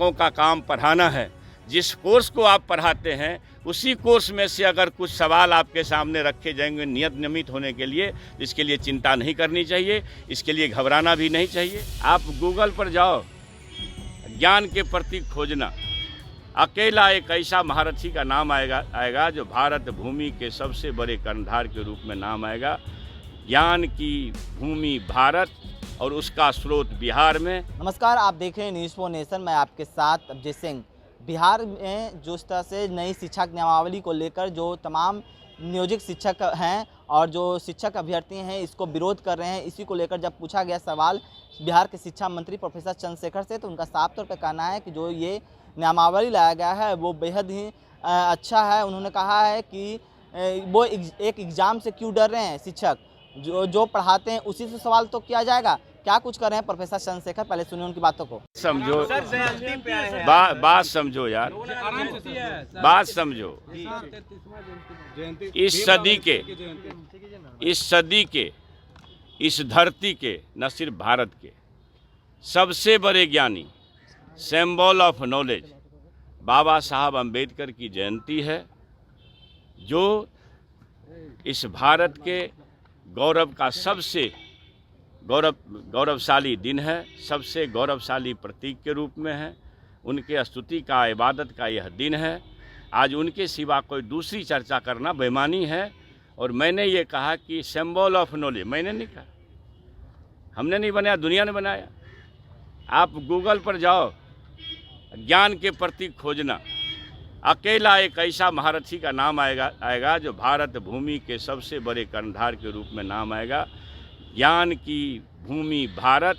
शिक्षकों का काम पढ़ाना है। जिस कोर्स को आप पढ़ाते हैं उसी कोर्स में से अगर कुछ सवाल आपके सामने रखे जाएंगे नियमित होने के लिए, इसके लिए चिंता नहीं करनी चाहिए, इसके लिए घबराना भी नहीं चाहिए। आप गूगल पर जाओ, ज्ञान के प्रतीक खोजना, अकेला एक ऐसा महारथी का नाम आएगा जो भारत भूमि के सबसे बड़े कर्णधार के रूप में नाम आएगा। ज्ञान की भूमि भारत और उसका स्रोत बिहार में। नमस्कार, आप देख रहे हैं न्यूज़ फॉर नेशन। मैं आपके साथ अभिजीत सिंह। बिहार में जो इस तरह से नई शिक्षा नियमावली को लेकर जो तमाम नियोजित शिक्षक हैं और जो शिक्षक अभ्यर्थी हैं इसको विरोध कर रहे हैं, इसी को लेकर जब पूछा गया सवाल बिहार के शिक्षा मंत्री प्रोफेसर चंद्रशेखर से, तो उनका साफ तौर पर कहना है कि जो ये नियमावली लाया गया है वो बेहद ही अच्छा है। उन्होंने कहा है कि वो एक एग्ज़ाम से क्यों डर रहे हैं, शिक्षक जो पढ़ाते हैं उसी से सवाल तो किया जाएगा। क्या कुछ कर रहे हैं प्रोफेसर चंद्रशेखर, पहले सुनिए उनकी बातों को। समझो, बात समझो यार, बात समझो। इस सदी के इस धरती के, न सिर्फ भारत के सबसे बड़े ज्ञानी, सिंबल ऑफ नॉलेज बाबा साहब अम्बेडकर की जयंती है, जो इस भारत के गौरव का सबसे गौरवशाली दिन है, सबसे गौरवशाली प्रतीक के रूप में है। उनके स्तुति का, इबादत का यह दिन है। आज उनके सिवा कोई दूसरी चर्चा करना बेईमानी है। और मैंने ये कहा कि सिंबल ऑफ नॉलेज मैंने नहीं कहा, हमने नहीं बनाया, दुनिया ने बनाया। आप गूगल पर जाओ, ज्ञान के प्रतीक खोजना, अकेला एक ऐसा महारथी का नाम आएगा जो भारत भूमि के सबसे बड़े कर्णधार के रूप में नाम आएगा। ज्ञान की भूमि भारत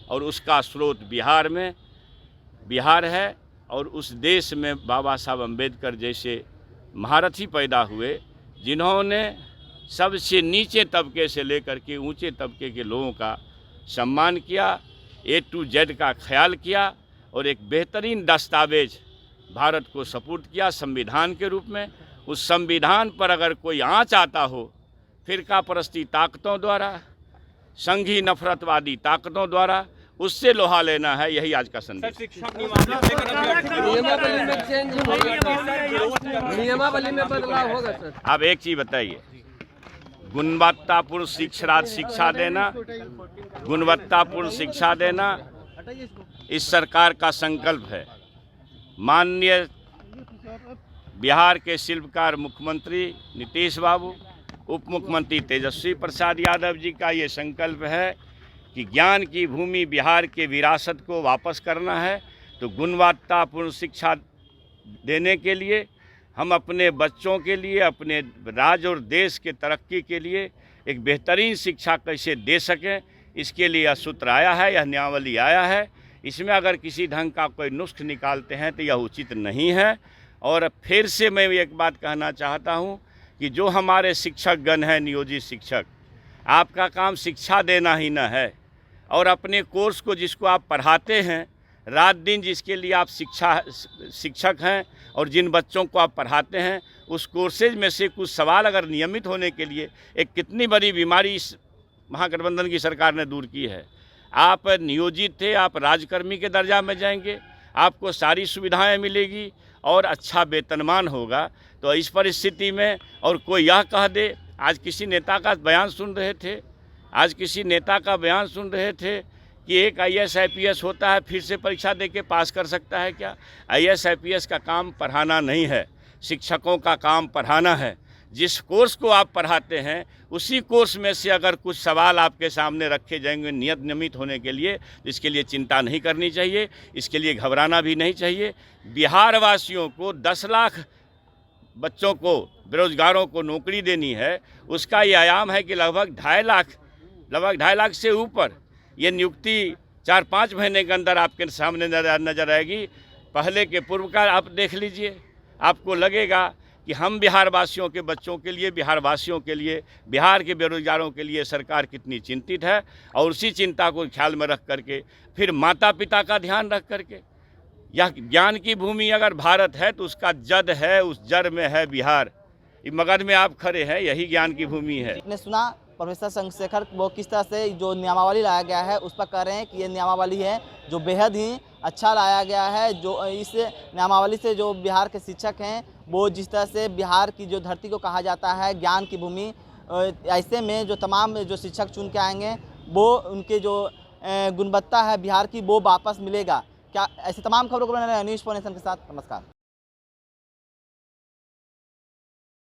और उसका स्रोत बिहार में, बिहार है। और उस देश में बाबा साहब अम्बेडकर जैसे महारथी पैदा हुए, जिन्होंने सबसे नीचे तबके से लेकर के ऊंचे तबके के लोगों का सम्मान किया, A to Z का ख्याल किया और एक बेहतरीन दस्तावेज भारत को सपुर्द किया संविधान के रूप में। उस संविधान पर अगर कोई आँच आता हो फिरका परस्ती ताकतों द्वारा, संघी नफरतवादी ताकतों द्वारा, उससे लोहा लेना है। यही आज का संदेश। नियमावली में बदलाव होगा सर। अब एक चीज बताइए, गुणवत्तापूर्ण शिक्षा देना, गुणवत्तापूर्ण शिक्षा देना इस सरकार का संकल्प है। माननीय बिहार के शिल्पकार मुख्यमंत्री नीतीश बाबू, उप मुख्यमंत्री तेजस्वी प्रसाद यादव जी का ये संकल्प है कि ज्ञान की भूमि बिहार के विरासत को वापस करना है। तो गुणवत्तापूर्ण शिक्षा देने के लिए हम अपने बच्चों के लिए, अपने राज्य और देश के तरक्की के लिए एक बेहतरीन शिक्षा कैसे दे सकें, इसके लिए यह सूत्र आया है, यह नियमावली आया है। इसमें अगर किसी ढंग का कोई नुस्ख निकालते हैं तो यह उचित नहीं है। और फिर से मैं एक बात कहना चाहता हूं कि जो हमारे शिक्षकगण हैं, नियोजित शिक्षक, आपका काम शिक्षा देना ही न है, और अपने कोर्स को जिसको आप पढ़ाते हैं रात दिन, जिसके लिए आप शिक्षक हैं और जिन बच्चों को आप पढ़ाते हैं, उस कोर्सेज में से कुछ सवाल अगर नियमित होने के लिए, एक कितनी बड़ी बीमारी इस महागठबंधन की सरकार ने दूर की है। आप नियोजित थे, आप राजकर्मी के दर्जा में जाएंगे, आपको सारी सुविधाएं मिलेगी और अच्छा वेतनमान होगा। तो इस परिस्थिति में और कोई यह कह दे, आज किसी नेता का बयान सुन रहे थे कि एक IAS IPS होता है फिर से परीक्षा दे के पास कर सकता है क्या? IAS IPS का काम पढ़ाना नहीं है, शिक्षकों का काम पढ़ाना है। जिस कोर्स को आप पढ़ाते हैं उसी कोर्स में से अगर कुछ सवाल आपके सामने रखे जाएंगे नियमित होने के लिए, इसके लिए चिंता नहीं करनी चाहिए, इसके लिए घबराना भी नहीं चाहिए। बिहार वासियों को 10 लाख बच्चों को, बेरोजगारों को नौकरी देनी है, उसका ये आयाम है कि लगभग 2.5 लाख से ऊपर ये नियुक्ति 4-5 महीने के अंदर आपके सामने नजर आएगी। पहले के पूर्व का आप देख लीजिए, आपको लगेगा कि हम बिहार वासियों के बच्चों के लिए, बिहार वासियों के लिए, बिहार के बेरोजगारों के लिए सरकार कितनी चिंतित है। और उसी चिंता को ख्याल में रख करके, फिर माता पिता का ध्यान रख करके, यह ज्ञान की भूमि अगर भारत है तो उसका जद है, उस जड़ में है बिहार। मगध में आप खड़े हैं, यही ज्ञान की भूमि है। आपने सुना प्रोफेसर चंद्रशेखर वो किस तरह से जो नियमावली लाया गया है उस पर कह रहे हैं कि ये नियमावली है जो बेहद ही अच्छा लाया गया है। जो इस नियमावली से जो बिहार के शिक्षक हैं वो जिस तरह से बिहार की जो धरती को कहा जाता है ज्ञान की भूमि, ऐसे में जो तमाम जो शिक्षक चुन के आएंगे वो उनके जो गुणवत्ता है बिहार की वो वापस मिलेगा क्या। ऐसे तमाम खबरों को बना रहे न्यूज़ 4 नेशन के साथ। नमस्कार।